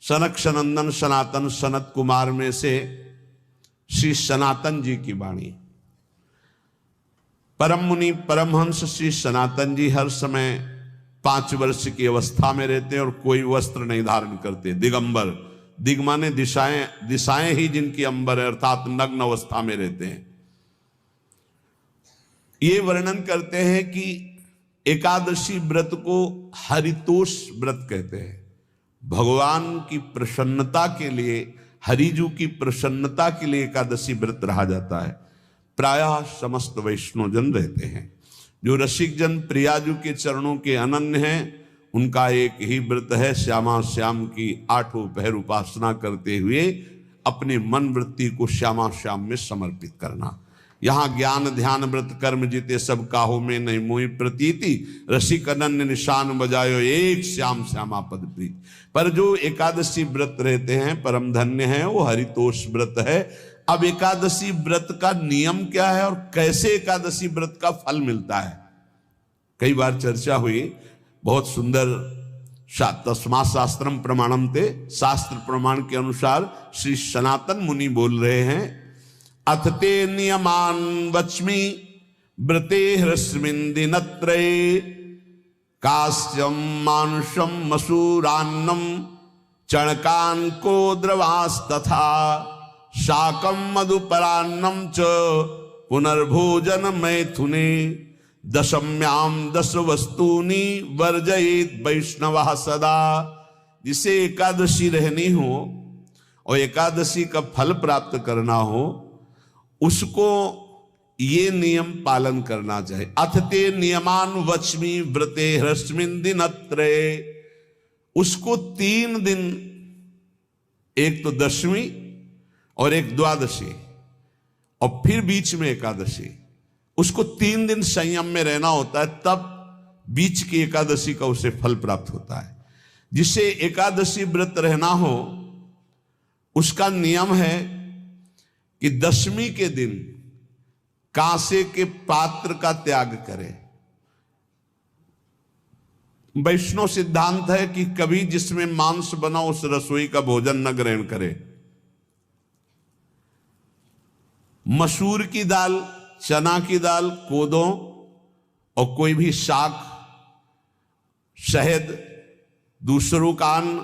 सनक सनंदन सनातन सनत कुमार में से श्री सनातन जी की वाणी। परम मुनि परमहंस श्री सनातन जी हर समय 5 वर्ष की अवस्था में रहते हैं और कोई वस्त्र नहीं धारण करते, दिगंबर। दिग माने दिशाएं, दिशाएं ही जिनकी अंबर है, अर्थात नग्न अवस्था में रहते हैं। ये वर्णन करते हैं कि एकादशी व्रत को हरितोष व्रत कहते हैं। भगवान की प्रसन्नता के लिए, हरिजू की प्रसन्नता के लिए एकादशी व्रत रहा जाता है। प्रायः समस्त वैष्णवजन रहते हैं। जो रसिक जन प्रियाजू के चरणों के अनन्य हैं, उनका एक ही व्रत है, श्यामा श्याम की 8 पहर उपासना करते हुए अपनी मन वृत्ति को श्यामा श्याम में समर्पित करना। यहाँ ज्ञान ध्यान व्रत कर्म जीते सब काहो में नहीं मोहि प्रतीति, रसिक अनन्य निशान बजायो एक श्याम श्यामा पद प्रीति। पर जो एकादशी व्रत रहते हैं परम धन्य है, वो हरितोष व्रत है। अब एकादशी व्रत का नियम क्या है और कैसे एकादशी व्रत का फल मिलता है, कई बार चर्चा हुई। बहुत सुंदर तस्मा शास्त्रम प्रमाणम ते, शास्त्र प्रमाण के अनुसार श्री सनातन मुनि बोल रहे हैं, अथ ते नियमान वच्मि व्रते ह्रस्मिन् दिनत्रये, कास्यम मानुषम मसूरान्नम चणकान को द्रवास्तथा, शाकम मधुपरान्नम च पुनर्भोजन मैथुने, दशम्याम 10 वस्तूनि वर्जयेत वैष्णवः सदा। जिसे एकादशी रहनी हो और एकादशी का फल प्राप्त करना हो, उसको ये नियम पालन करना चाहिए। अथ ते नियमान वच्मि व्रते ह्रस्मिन् दिनत्रये, उसको 3 दिन, एक तो दशमी और एक द्वादशी और फिर बीच में एकादशी, उसको 3 दिन संयम में रहना होता है, तब बीच की एकादशी का उसे फल प्राप्त होता है। जिसे एकादशी व्रत रहना हो उसका नियम है कि दशमी के दिन कांसे के पात्र का त्याग करे। वैष्णव सिद्धांत है कि कभी जिसमें मांस बना उस रसोई का भोजन न ग्रहण करे। मसूर की दाल, चना की दाल, कोदों और कोई भी शाक, शहद, दूसरों का अन्न,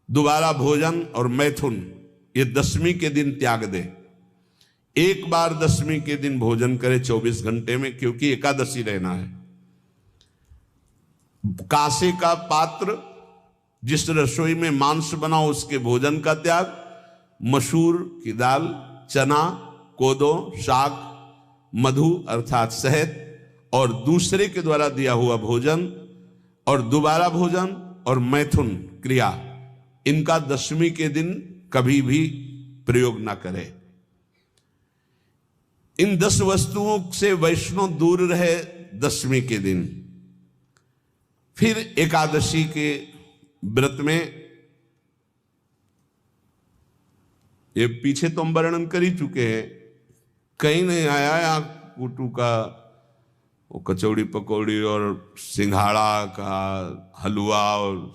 दोबारा भोजन और मैथुन, ये दशमी के दिन त्याग दे। एक बार दशमी के दिन भोजन करे 24 घंटे में, क्योंकि एकादशी रहना है। कांसे का पात्र, जिस रसोई में मांस बना उसके भोजन का त्याग, मसूर की दाल, चना, कोदो, शाक, मधु अर्थात शहद और दूसरे के द्वारा दिया हुआ भोजन और दोबारा भोजन और मैथुन क्रिया, इनका दशमी के दिन कभी भी प्रयोग ना करे। इन 10 वस्तुओं से वैष्णव दूर रहे दशमी के दिन। फिर एकादशी के व्रत में, ये पीछे तो हम वर्णन कर ही चुके हैं, कहीं नहीं आया यहाँ कुटू का वो कचौड़ी पकौड़ी और सिंघाड़ा का हलवा और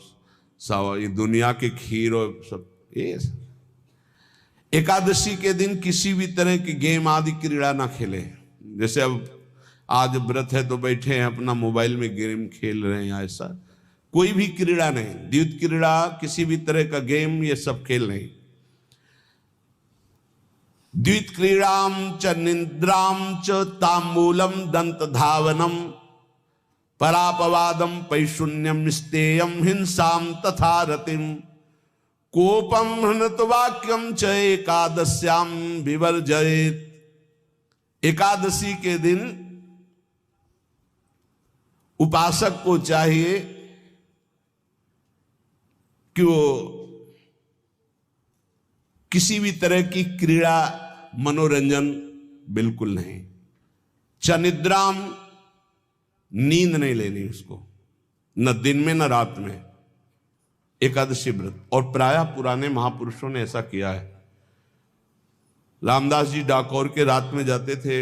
सावा, ये दुनिया के खीर और सब। ये एकादशी के दिन किसी भी तरह की गेम आदि क्रीड़ा ना खेले। जैसे अब आज व्रत है तो बैठे हैं अपना मोबाइल में गेम खेल रहे हैं, ऐसा कोई भी क्रीड़ा नहीं। द्यूत क्रीड़ा, किसी भी तरह का गेम, ये सब खेल नहीं। द्वित क्रीड़ाम च निद्राम च तांबूलम दंत धावनम, परापवादम पैशून्यम स्तेयम हिंसाम तथा रतिम, कोपम हनत वाक्यम च एकादश्याम विवर्जयेत। एकादशी के दिन उपासक को चाहिए कि वो किसी भी तरह की क्रीड़ा, मनोरंजन बिल्कुल नहीं। चनिद्राम, नींद नहीं लेनी उसको, न दिन में न रात में, एकादशी व्रत। और प्रायः पुराने महापुरुषों ने ऐसा किया है। रामदास जी डाकोर के रात में जाते थे,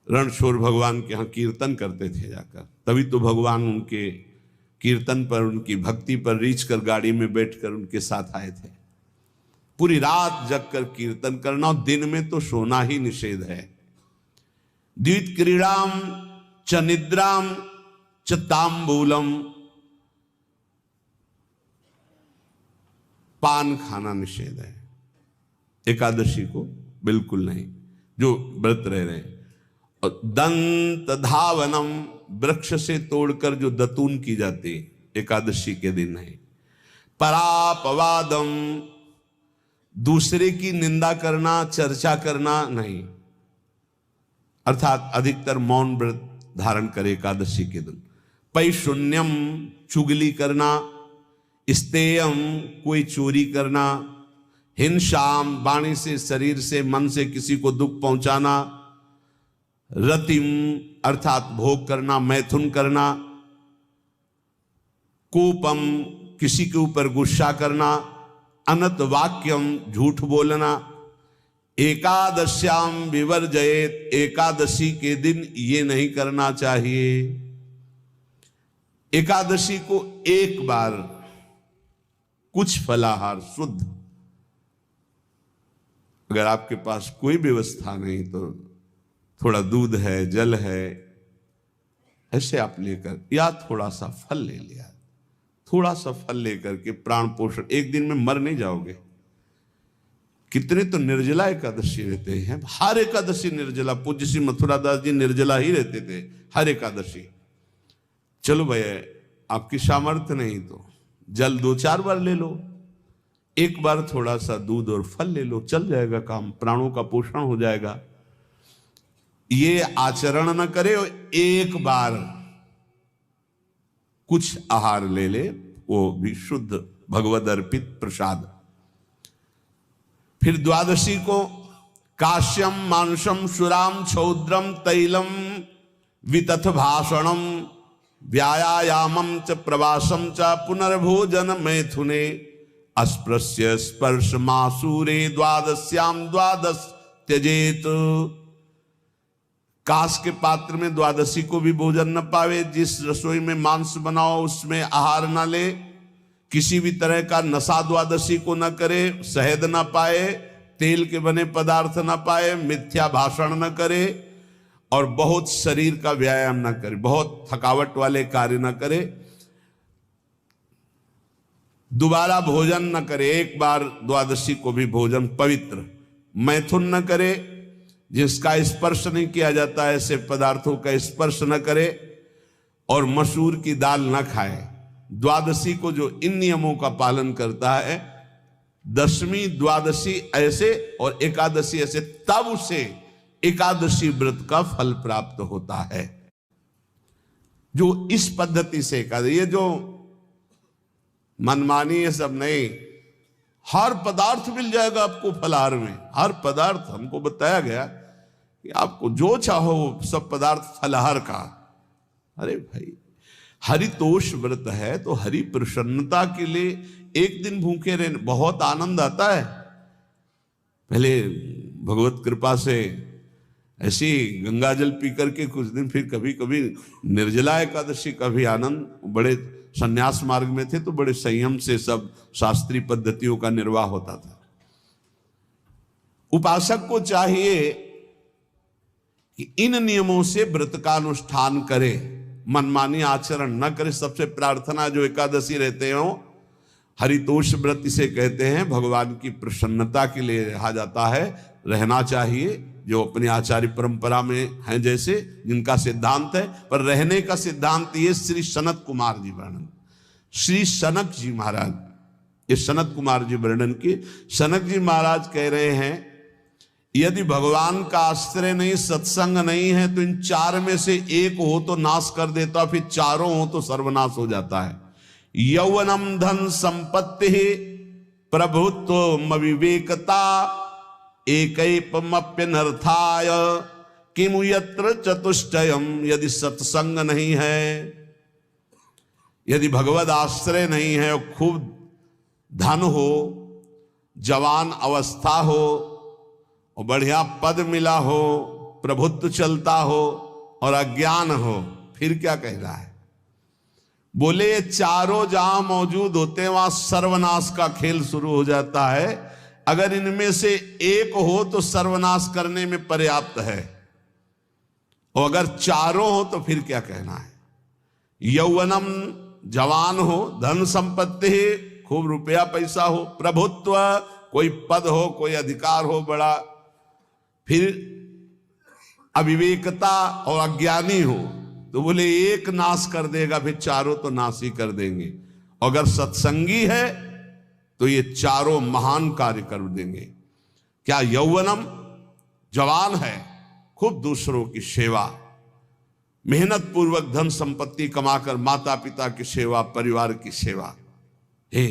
रणछोड़ भगवान के यहाँ कीर्तन करते थे जाकर, तभी तो भगवान उनके कीर्तन पर, उनकी भक्ति पर रीछ कर गाड़ी में बैठकर उनके साथ आए थे। पूरी रात जग कर कीर्तन करना, और दिन में तो सोना ही निषेध है। द्वित क्रीड़ाम च निद्राम च तांबूलम, पान खाना निषेध है एकादशी को, बिल्कुल नहीं, जो व्रत रह रहे हैं। और दंत धावनम, वृक्ष से तोड़कर जो दतून की जाती एकादशी के दिन नहीं। परापवादम, दूसरे की निंदा करना, चर्चा करना नहीं, अर्थात अधिकतर मौन व्रत धारण करे एकादशी के दिन। पैशून्यम, चुगली करना। स्तेयम, कोई चोरी करना। हिंसाम, वाणी से, शरीर से, मन से किसी को दुख पहुंचाना। रतिम, अर्थात भोग करना, मैथुन करना। कोपम, किसी के ऊपर गुस्सा करना। अनत वाक्यम, झूठ बोलना। एकादश्याम विवर्जयेत, एकादशी के दिन ये नहीं करना चाहिए। एकादशी को एक बार कुछ फलाहार शुद्ध, अगर आपके पास कोई व्यवस्था नहीं तो थोड़ा दूध है, जल है, ऐसे आप लेकर, या थोड़ा सा फल ले लिया, थोड़ा सा फल लेकर के प्राण पोषण, एक दिन में मर नहीं जाओगे। कितने तो निर्जला एकादशी रहते हैं, हर एकादशी निर्जला। पूज्य श्री मथुरा दास जी निर्जला ही रहते थे हर एकादशी। चलो भैया, आपकी सामर्थ्य नहीं तो जल 2-4 बार ले लो, एक बार थोड़ा सा दूध और फल ले लो, चल जाएगा काम, प्राणों का पोषण हो जाएगा। ये आचरण न करे, एक बार कुछ आहार ले ले, वो भी शुद्ध भगवद अर्पित प्रसाद। फिर द्वादशी को काश्यम मांसम सुराम क्षौद्रम तैलम वितथ भाषणम व्यायामम च प्रवासम च पुनर्भोजन मैथुने अस्पृश्य स्पर्श मासूरे द्वादश्याम द्वादश त्यजेत। कांस के पात्र में द्वादशी को भी भोजन न पावे। जिस रसोई में मांस बनाओ उसमें आहार न ले। किसी भी तरह का नशा द्वादशी को न करे। शहद न पाए, तेल के बने पदार्थ न पाए, मिथ्या भाषण न करे और बहुत शरीर का व्यायाम न करे, बहुत थकावट वाले कार्य न करे। दोबारा भोजन न करे, एक बार द्वादशी को भी भोजन पवित्र। मैथुन न करे, जिसका स्पर्श नहीं किया जाता ऐसे पदार्थों का स्पर्श न करे, और मसूर की दाल न खाए। द्वादशी को जो इन नियमों का पालन करता है, दशमी द्वादशी ऐसे और एकादशी ऐसे, तब उसे एकादशी व्रत का फल प्राप्त होता है। जो इस पद्धति से एकादशी, ये जो मनमानी ये सब नहीं, हर पदार्थ मिल जाएगा आपको फलाहार में। हर पदार्थ हमको बताया गया कि आपको जो चाहो सब पदार्थ फलाहार का। अरे भाई, हरितोष व्रत है तो हरि प्रसन्नता के लिए एक दिन भूखे रहने बहुत आनंद आता है। पहले भगवत कृपा से ऐसी गंगा जल पी करके कुछ दिन, फिर कभी कभी निर्जला एकादशी का भी आनंद। बड़े संन्यास मार्ग में थे तो बड़े संयम से सब शास्त्रीय पद्धतियों का निर्वाह होता था। उपासक को चाहिए कि इन नियमों से व्रत का अनुष्ठान करे, मनमानी आचरण न करे। सबसे प्रार्थना जो एकादशी रहते हो, हरितोष व्रत इसे कहते हैं, भगवान की प्रसन्नता के लिए रहा जाता है, रहना चाहिए। जो अपनी आचार्य परंपरा में हैं, जैसे जिनका सिद्धांत है, पर रहने का सिद्धांत ये श्री सनत कुमार जी वर्णन, श्री सनक जी महाराज, ये सनत कुमार जी वर्णन की। सनक जी महाराज कह रहे हैं, यदि भगवान का आश्रय नहीं, सत्संग नहीं है, तो इन चार में से एक हो तो नाश कर देता, फिर चारों हो तो सर्वनाश हो जाता है। यौवनम धन संपत्ति प्रभुत्व विवेकता एकैपमप्यनर्थाय किमु यत्र चतुष्टयम। यदि सत्संग नहीं है, यदि भगवद आश्रय नहीं है, और खूब धन हो, जवान अवस्था हो, और बढ़िया पद मिला हो, प्रभुत्व चलता हो, और अज्ञान हो, फिर क्या कह रहा है? बोले ये चारों जहां मौजूद होते हैं वहां सर्वनाश का खेल शुरू हो जाता है। अगर इनमें से एक हो तो सर्वनाश करने में पर्याप्त है, और अगर चारों हो तो फिर क्या कहना है। यौवनम, जवान हो, धन संपत्ति, खूब रुपया पैसा हो, प्रभुत्व, कोई पद हो, कोई अधिकार हो बड़ा, फिर अविवेकता और अज्ञानी हो, तो बोले एक नाश कर देगा, फिर चारों तो नाश ही कर देंगे। अगर सत्संगी है तो ये चारों महान कार्य कर देंगे। क्या यौवनम, जवान है, खूब दूसरों की सेवा, मेहनत पूर्वक धन संपत्ति कमाकर माता पिता की सेवा, परिवार की सेवा, हे